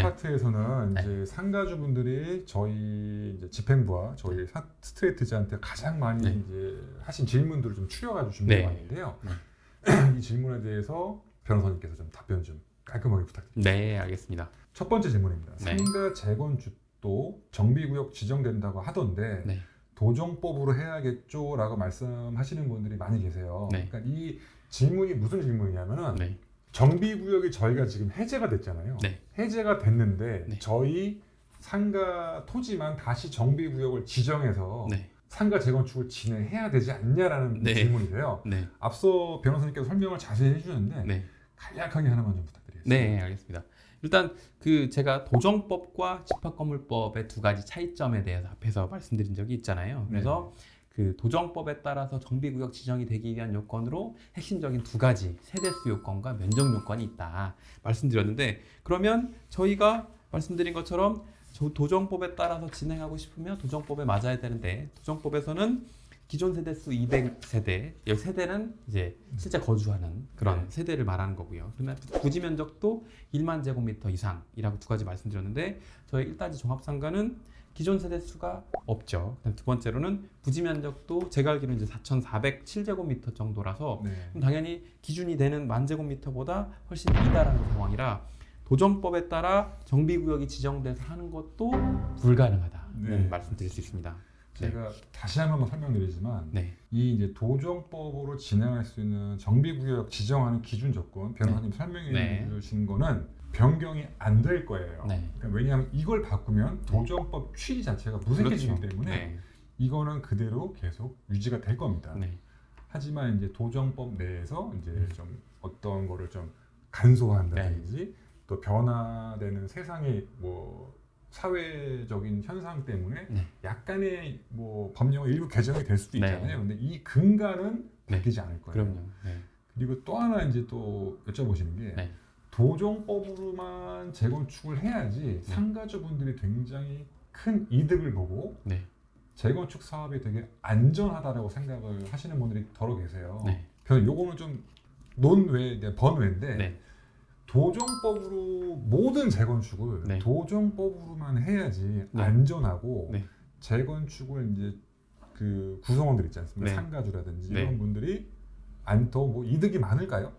아파트에서는 이제 상가주분들이 저희 이제 집행부와 저희 스트레이트즈한테 가장 많이 이제 하신 질문들을 좀 추려가지고 준비해 왔는데요. 이 질문에 대해서 변호사님께서 좀 답변 좀 깔끔하게 부탁드립니다. 네, 알겠습니다. 첫 번째 질문입니다. 상가 재건축도 정비구역 지정된다고 하던데 도정법으로 해야겠죠? 라고 말씀하시는 분들이 많이 계세요. 그러니까 이 질문이 무슨 질문이냐면은 정비구역이 저희가 지금 해제가 됐잖아요. 해제가 됐는데 저희 상가 토지만 다시 정비구역을 지정해서 상가 재건축을 진행해야 되지 않냐라는 질문이세요. 앞서 변호사님께서 설명을 자세히 해주셨는데 간략하게 하나만 좀 부탁드리겠습니다. 네, 알겠습니다. 일단 제가 도정법과 집합건물법의 두 가지 차이점에 대해서 앞에서 말씀드린 적이 있잖아요. 그래서 그 도정법에 따라서 정비구역 지정이 되기 위한 요건으로 핵심적인 두 가지 세대수 요건과 면적 요건이 있다 말씀드렸는데, 그러면 저희가 말씀드린 것처럼 도정법에 따라서 진행하고 싶으면 도정법에 맞아야 되는데, 도정법에서는 기존 세대수 200세대, 이 세대는 이제 실제 거주하는 그런 세대를 말하는 거고요. 그러면 부지 면적도 1만 제곱미터 이상이라고 두 가지 말씀드렸는데, 저희 1단지 종합상가는 기존 세대 수가 없죠. 두 번째로는 부지 면적도 제가 알기로는 이제 4,407제곱미터 정도라서 그럼 당연히 기준이 되는 10,000제곱미터보다 훨씬 이다라는 상황이라 도정법에 따라 정비구역이 지정돼서 하는 것도 불가능하다는 말씀드릴 수 있습니다. 제가 다시 한 번 설명드리지만 이 이제 도정법으로 진행할 수 있는 정비구역 지정하는 기준 조건 변호사님 설명해 주신 거는 변경이 안 될 거예요. 그러니까 왜냐하면 이걸 바꾸면 도정법 취지 자체가 무색해지기 때문에 이거는 그대로 계속 유지가 될 겁니다. 하지만 이제 도정법 내에서 이제 좀 어떤 거를 좀 간소화한다든지 또 변화되는 세상의 뭐 사회적인 현상 때문에 약간의 뭐 법령의 일부 개정이 될 수도 있잖아요. 근데 이 근간은 바뀌지 않을 거예요. 그럼요. 그리고 또 하나 이제 또 여쭤보시는 게 도정법으로만 재건축을 해야지 상가주분들이 굉장히 큰 이득을 보고 재건축 사업이 되게 안전하다라고 생각을 하시는 분들이 더러 계세요. 그래서 요거는 좀 논외, 번외인데 도정법으로 모든 재건축을 도정법으로만 해야지 안전하고 재건축을 이제 그 구성원들 있지 않습니까? 상가주라든지 이런 분들이 더 뭐 이득이 많을까요?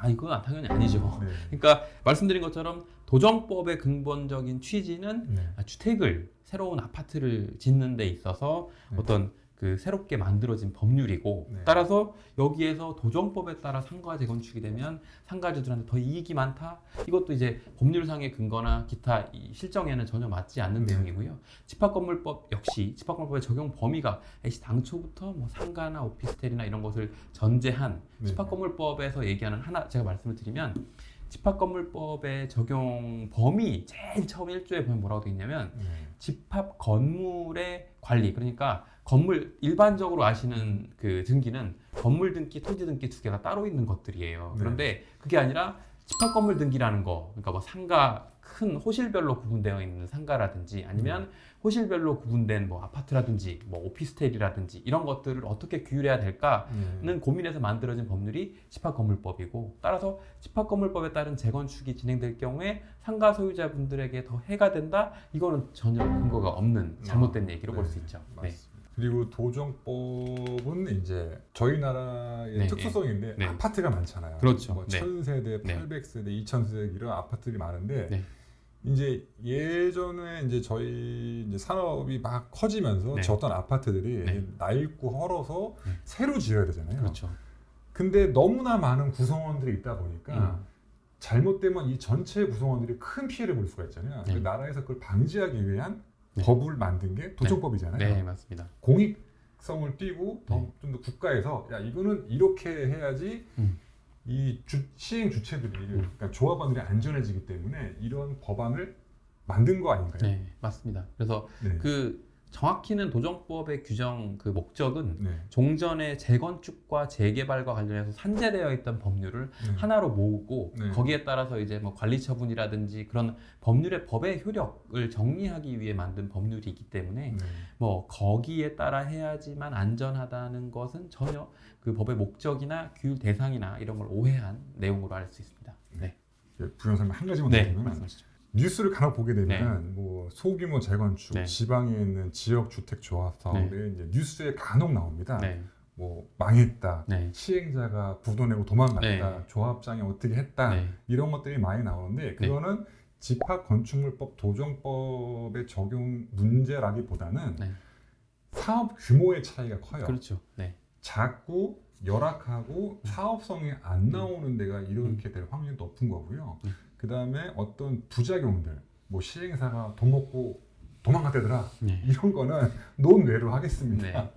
이건 당연히 아니죠. 그러니까 말씀드린 것처럼 도정법의 근본적인 취지는 주택을 새로운 아파트를 짓는 데 있어서 어떤 그 새롭게 만들어진 법률이고 따라서 여기에서 도정법에 따라 상가 재건축이 되면 상가주들한테 더 이익이 많다? 이것도 이제 법률상의 근거나 기타 실정에는 전혀 맞지 않는 내용이고요. 집합건물법 역시 집합건물법의 적용 범위가 당초부터 뭐 상가나 오피스텔이나 이런 것을 전제한 집합건물법에서 얘기하는 하나 제가 말씀을 드리면 집합건물법의 적용 범위 제일 처음 1조에 보면 뭐라고 되어 있냐면 집합 건물의 관리, 그러니까 건물 일반적으로 아시는 그 등기는 건물 등기, 토지 등기 두 개가 따로 있는 것들이에요. 그런데 그게 아니라 집합 건물 등기라는 거, 그러니까 뭐 상가 큰 호실별로 구분되어 있는 상가라든지 아니면 호실별로 구분된 뭐 아파트라든지 뭐 오피스텔이라든지 이런 것들을 어떻게 규율해야 될까는 고민해서 만들어진 법률이 집합건물법이고, 따라서 집합건물법에 따른 재건축이 진행될 경우에 상가 소유자분들에게 더 해가 된다? 이거는 전혀 근거가 없는 잘못된 얘기로 볼 수 있죠. 그리고 도정법은 이제 저희 나라의 특수성인데 아파트가 많잖아요. 그렇죠. 뭐 1000세대, 800세대, 2000세대 이런 아파트들이 많은데 이제 예전에 이제 저희 이제 산업이 막 커지면서 어떤 아파트들이 낡고 헐어서 새로 지어야 되잖아요. 그렇죠. 근데 너무나 많은 구성원들이 있다 보니까 잘못되면 이 전체 구성원들이 큰 피해를 볼 수가 있잖아요. 그 나라에서 그걸 방지하기 위한 법을 만든 게 도정법이잖아요. 네, 맞습니다. 공익성을 띠고 좀 더 국가에서 야 이거는 이렇게 해야지 이 시행 주체들이 그러니까 조합원들이 안전해지기 때문에 이런 법안을 만든 거 아닌가요? 네, 맞습니다. 그래서 그 정확히는 도정법의 규정 그 목적은 종전의 재건축과 재개발과 관련해서 산재되어 있던 법률을 하나로 모으고 거기에 따라서 이제 뭐 관리 처분이라든지 그런 법의 효력을 정리하기 위해 만든 법률이기 때문에 뭐 거기에 따라 해야지만 안전하다는 것은 전혀 그 법의 목적이나 규율 대상이나 이런 걸 오해한 내용으로 알 수 있습니다. 부연설명 한 가지만 더 드리면 뉴스를 간혹 보게 되면 네. 뭐 소규모 재건축, 네. 지방에 있는 지역 주택 조합 사업에 이제 뉴스에 간혹 나옵니다. 네. 뭐 망했다, 네. 시행자가 부도내고 도망갔다, 네. 조합장이 어떻게 했다 네. 이런 것들이 많이 나오는데 그거는 집합건축물법 도정법의 적용 문제라기보다는 네. 사업 규모의 차이가 커요. 그렇죠. 네. 작고 열악하고 사업성이 안 나오는 데가 이렇게 될 확률이 높은 거고요. 그 다음에 어떤 부작용들, 뭐 시행사가 돈 먹고 도망갔다더라 네. 이런 거는 논외로 하겠습니다. 네.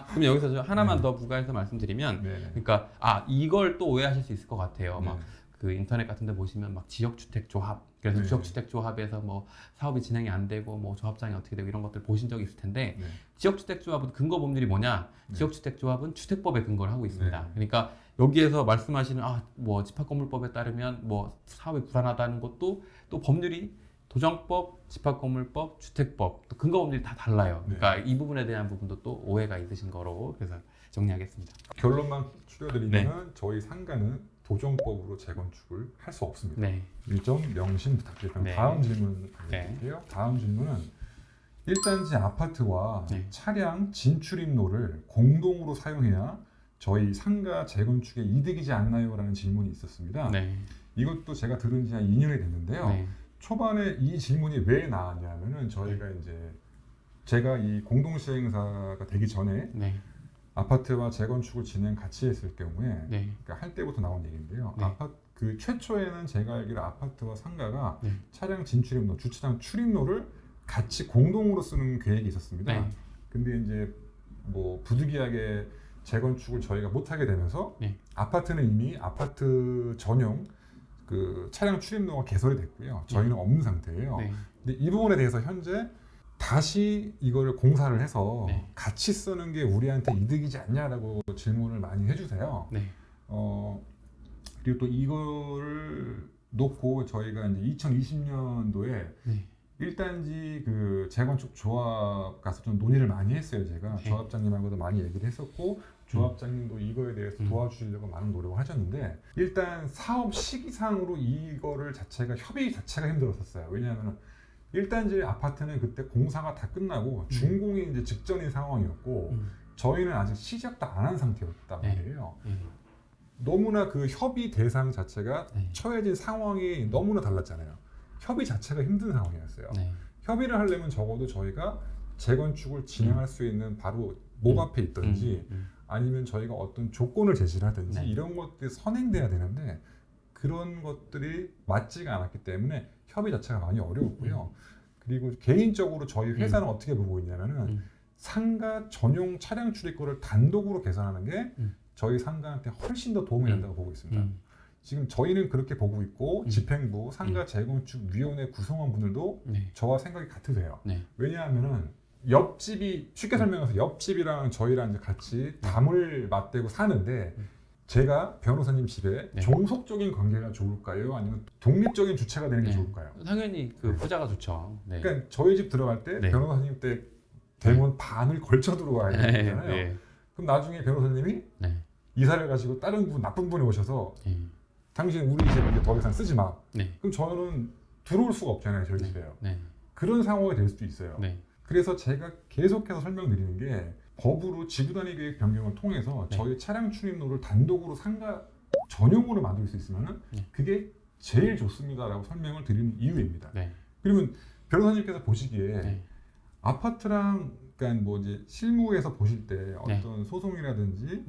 그럼 여기서 저 하나만 네. 더 부가해서 말씀드리면, 네. 그러니까 이걸 또 오해하실 수 있을 것 같아요. 네. 막 그 인터넷 같은데 보시면 막 지역주택조합, 그래서 네. 지역주택조합에서 뭐 사업이 진행이 안 되고 뭐 조합장이 어떻게 되고 이런 것들 보신 적이 있을 텐데, 네. 지역주택조합은 근거 법률이 뭐냐? 네. 지역주택조합은 주택법에 근거를 하고 있습니다. 네. 그러니까 여기에서 말씀하시는 뭐 집합건물법에 따르면 뭐 사업이 불안하다는 것도 또 법률이 도정법, 집합건물법, 주택법 또 근거 법률이 다 달라요. 그러니까 이 부분에 대한 부분도 또 오해가 있으신 거로 그래서 정리하겠습니다. 결론만 추려드리면 저희 상가는 도정법으로 재건축을 할 수 없습니다. 네. 이 점 명심 부탁드립니다. 네. 다음 질문 드릴게요. 다음 질문은 1단지 아파트와 네. 차량 진출입로를 공동으로 사용해야 저희 상가 재건축에 이득이지 않나요? 라는 질문이 있었습니다. 네. 이것도 제가 들은 지 한 2년이 됐는데요. 네. 초반에 이 질문이 왜 나왔냐면은 저희가 이제 제가 이 공동시행사가 되기 전에 네. 아파트와 재건축을 같이 했을 경우에 네. 그러니까 할 때부터 나온 얘기인데요. 네. 그 최초에는 제가 알기로 아파트와 상가가 네. 차량 진출입로, 주차장 출입로를 같이 공동으로 쓰는 계획이 있었습니다. 네. 근데 이제 뭐 부득이하게 재건축을 저희가 못하게 되면서 네. 아파트는 이미 아파트 전용 그 차량 출입로가 개설이 됐고요. 저희는 없는 상태예요. 네. 근데 이 부분에 대해서 현재 다시 이거를 공사를 해서 네. 같이 쓰는 게 우리한테 이득이지 않냐라고 질문을 많이 해주세요. 네. 그리고 또 이거를 놓고 저희가 이제 2020년도에 네. 1단지 그 재건축 조합 가서 좀 논의를 많이 했어요. 제가 네. 조합장님하고도 많이 얘기를 했었고 조합장님도 이거에 대해서 도와주시려고 많은 노력을 하셨는데 일단 사업 시기상으로 이거를 협의 자체가 힘들었었어요. 왜냐하면 1단지 아파트는 그때 공사가 다 끝나고 준공이 이제 직전인 상황이었고 저희는 아직 시작도 안 한 상태였단 말이에요. 너무나 그 협의 대상 자체가 처해진 상황이 너무나 달랐잖아요. 협의 자체가 힘든 상황이었어요. 네. 협의를 하려면 적어도 저희가 재건축을 진행할 수 있는 바로 목 앞에 있든지 아니면 저희가 어떤 조건을 제시를 하든지 이런 것들이 선행돼야 되는데 그런 것들이 맞지가 않았기 때문에 협의 자체가 많이 어려웠고요. 그리고 개인적으로 저희 회사는 어떻게 보고 있냐면은 상가 전용 차량 출입구를 단독으로 개선하는 게 저희 상가한테 훨씬 더 도움이 된다고 보고 있습니다. 지금 저희는 그렇게 보고 있고 집행부, 상가 재건축위원회 구성원 분들도 저와 생각이 같으세요. 왜냐하면은 옆집이 쉽게 설명해서 옆집이랑 저희랑 이제 같이 담을 맞대고 사는데 제가 변호사님 집에 종속적인 관계가 좋을까요? 아니면 독립적인 주체가 되는 게 좋을까요? 당연히 그 후자가 좋죠. 네. 그러니까 저희 집 들어갈 때 변호사님 때 대문 반을 걸쳐 들어와야 되잖아요. 그럼 나중에 변호사님이 이사를 가지고 다른 분 나쁜 분이 오셔서 당신 우리 집 이제 더 이상 쓰지 마. 그럼 저는 들어올 수가 없잖아요. 저희 집에요. 그런 상황이 될 수도 있어요. 그래서 제가 계속해서 설명드리는 게 법으로 지구단위 계획 변경을 통해서 저희 차량 출입로를 단독으로 상가 전용으로 만들 수 있으면 그게 제일 좋습니다라고 설명을 드리는 이유입니다. 그러면 변호사님께서 보시기에 아파트랑 그러니까 뭐 이제 실무에서 보실 때 어떤 소송이라든지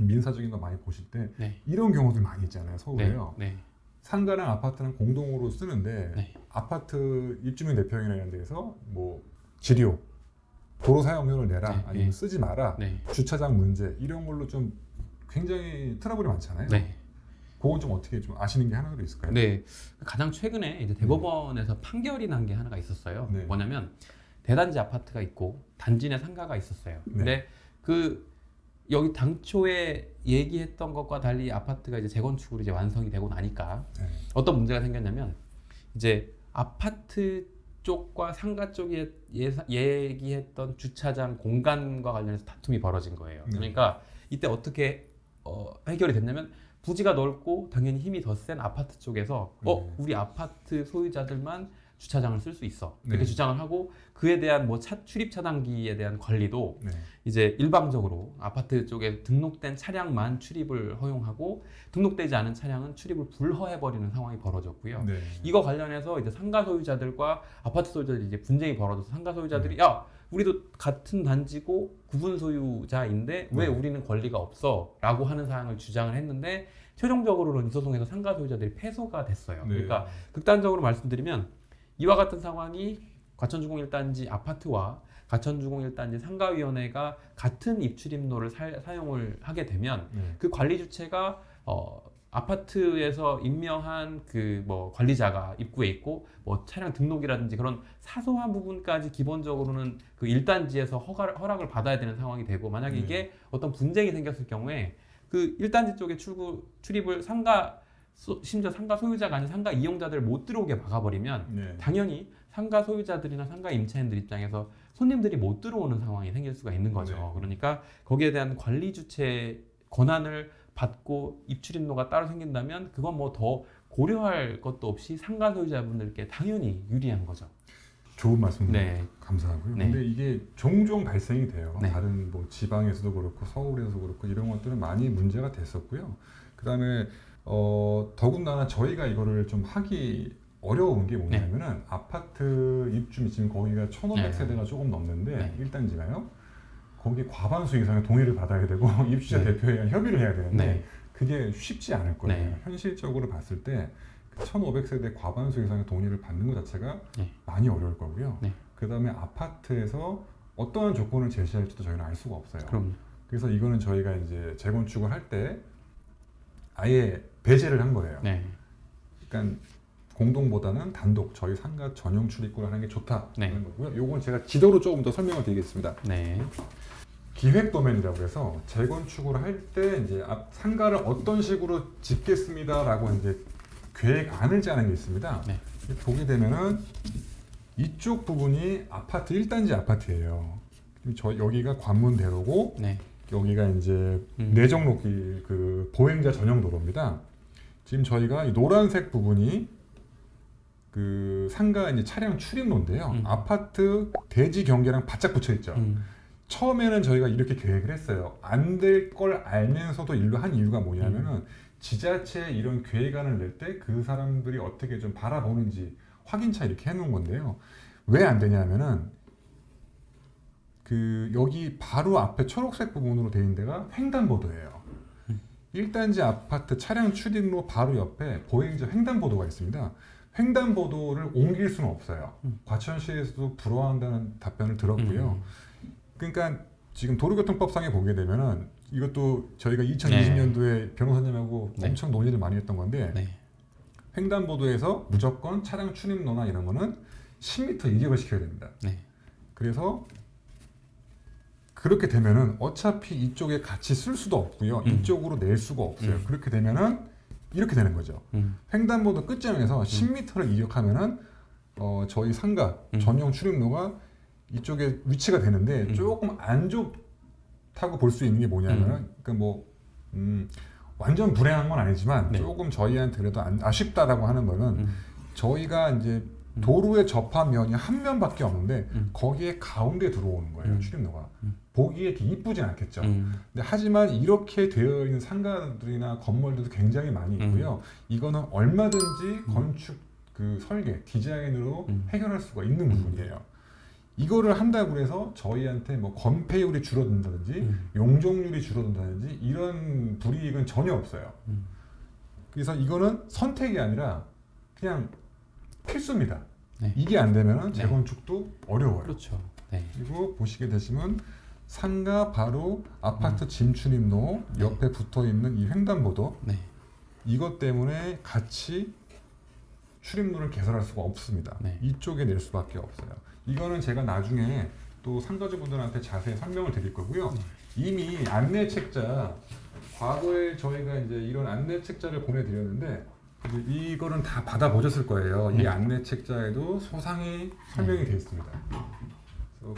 민사적인 거 많이 보실 때 이런 경우들 많이 있잖아요. 서울에요. 상가랑 아파트는 공동으로 쓰는데 아파트 입주민 대표형이나 이런 데에서 뭐 지료 도로 사용료를 내라 아니면 쓰지 마라 주차장 문제 이런 걸로 좀 굉장히 트러블이 많잖아요. 그건 좀 어떻게 좀 아시는 게 하나도 있을까요? 네, 가장 최근에 이제 대법원에서 판결이 난 게 하나가 있었어요. 뭐냐면 대단지 아파트가 있고 단지 내 상가가 있었어요. 근데 그 여기 당초에 얘기했던 것과 달리 아파트가 이제 재건축으로 이제 완성이 되고 나니까 어떤 문제가 생겼냐면 이제 아파트 쪽과 상가 쪽에 얘기했던 주차장 공간과 관련해서 다툼이 벌어진 거예요. 그러니까 이때 어떻게 해결이 됐냐면 부지가 넓고 당연히 힘이 더 센 아파트 쪽에서 우리 아파트 소유자들만 주차장을 쓸 수 있어 이렇게 주장을 하고 그에 대한 뭐 출입 차단기에 대한 관리도 이제 일방적으로 아파트 쪽에 등록된 차량만 출입을 허용하고 등록되지 않은 차량은 출입을 불허해버리는 상황이 벌어졌고요. 이거 관련해서 이제 상가 소유자들과 아파트 소유자들이 이제 분쟁이 벌어져서 상가 소유자들이 야 우리도 같은 단지고 구분 소유자인데 왜 우리는 권리가 없어? 라고 하는 사항을 주장을 했는데 최종적으로는 이 소송에서 상가 소유자들이 패소가 됐어요. 그러니까 극단적으로 말씀드리면 이와 같은 상황이 과천주공 1단지 아파트와 과천주공 1단지 상가위원회가 같은 입출입로를 사용을 하게 되면 그 관리 주체가 아파트에서 임명한 그 뭐 관리자가 입구에 있고 뭐 차량 등록이라든지 그런 사소한 부분까지 기본적으로는 그 1단지에서 허락을 받아야 되는 상황이 되고 만약에 이게 어떤 분쟁이 생겼을 경우에 그 1단지 쪽에 출입을 심지어 상가 소유자가 아닌 상가 이용자들을 못 들어오게 막아버리면 당연히 상가 소유자들이나 상가 임차인들 입장에서 손님들이 못 들어오는 상황이 생길 수가 있는 거죠. 그러니까 거기에 대한 관리 주체 권한을 받고 입출입로가 따로 생긴다면 그건 뭐 더 고려할 것도 없이 상가 소유자분들께 당연히 유리한 거죠. 좋은 말씀 감사하고요. 근데 이게 종종 발생이 돼요. 다른 뭐 지방에서도 그렇고 서울에서도 그렇고 이런 것들은 많이 문제가 됐었고요. 그다음에 더군다나 저희가 이거를 좀 하기 어려운 게 뭐냐면은 아파트 입주민 지금 거기가 1,500세대가 조금 넘는데 1단지가요. 거기 과반수 이상의 동의를 받아야 되고 입주자 대표회랑 협의를 해야 되는데 그게 쉽지 않을 거예요. 현실적으로 봤을 때 1,500세대 과반수 이상의 동의를 받는 것 자체가 많이 어려울 거고요. 그 다음에 아파트에서 어떠한 조건을 제시할지도 저희는 알 수가 없어요. 그래서 이거는 저희가 이제 재건축을 할 때 아예 배제를 한 거예요. 그러니까 공동보다는 단독 저희 상가 전용 출입구를 하는 게 좋다는 거고요. 요건 제가 지도로 조금 더 설명을 드리겠습니다. 기획 도면이라고 해서 재건축을 할 때 이제 상가를 어떤 식으로 짓겠습니다라고 이제 계획안을 짜는 게 있습니다. 보게 되면은 이쪽 부분이 아파트 1단지 아파트예요. 여기가 관문대로고 여기가 이제 내정로길 그 보행자 전용 도로입니다. 지금 저희가 이 노란색 부분이 그 상가 이제 차량 출입로인데요. 아파트 대지 경계랑 바짝 붙여 있죠. 처음에는 저희가 이렇게 계획을 했어요. 안 될 걸 알면서도 한 이유가 뭐냐면은 지자체에 이런 계획안을 낼 때 그 사람들이 어떻게 좀 바라보는지 확인차 이렇게 해놓은 건데요. 왜 안 되냐면은 그 여기 바로 앞에 초록색 부분으로 되어 있는 데가 횡단보도예요. 1단지 아파트 차량 출입로 바로 옆에 보행자 횡단보도가 있습니다. 횡단보도를 옮길 수는 없어요. 과천시에서도 불허한다는 답변을 들었고요. 그러니까 지금 도로교통법상에 보게 되면은 이것도 저희가 2020년도에 변호사님하고 엄청 논의를 많이 했던 건데 횡단보도에서 무조건 차량 출입로나 이런 거는 10m 이격을 시켜야 됩니다. 그래서 그렇게 되면은 어차피 이쪽에 같이 쓸 수도 없고요. 이쪽으로 낼 수가 없어요. 그렇게 되면은 이렇게 되는 거죠. 횡단보도 끝점에서 10m를 이격하면은 저희 상가 전용 출입로가 이쪽에 위치가 되는데 조금 안 좋다고 볼 수 있는 게 뭐냐면은 그러니까 뭐 완전 불행한 건 아니지만 조금 저희한테 그래도 아쉽다라고 하는 거는 저희가 이제 도로에 접한 면이 한 면밖에 없는데 거기에 가운데 들어오는 거예요. 출입로가 보기에 이렇게 이쁘진 않겠죠. 근데 하지만 이렇게 되어 있는 상가들이나 건물들도 굉장히 많이 있고요. 이거는 얼마든지 건축 그 설계 디자인으로 해결할 수가 있는 부분이에요. 이거를 한다고 해서 저희한테 뭐 건폐율이 줄어든다든지 용적률이 줄어든다든지 이런 불이익은 전혀 없어요. 그래서 이거는 선택이 아니라 그냥 필수입니다. 이게 안 되면 재건축도 어려워요. 그렇죠. 그리고 보시게 되시면 상가 바로 아파트 진출입로 옆에 붙어 있는 이 횡단보도 이것 때문에 같이 출입로를 개설할 수가 없습니다. 이쪽에 낼 수밖에 없어요. 이거는 제가 나중에 또 상가주분들한테 자세히 설명을 드릴 거고요. 이미 안내 책자 과거에 저희가 이제 이런 안내 책자를 보내드렸는데 이거는 다 받아보셨을 거예요. 이 안내 책자에도 소상히 설명이 되어 있습니다. 그래서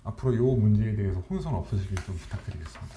앞으로 이 문제에 대해서 혼선 없으시길 좀 부탁드리겠습니다.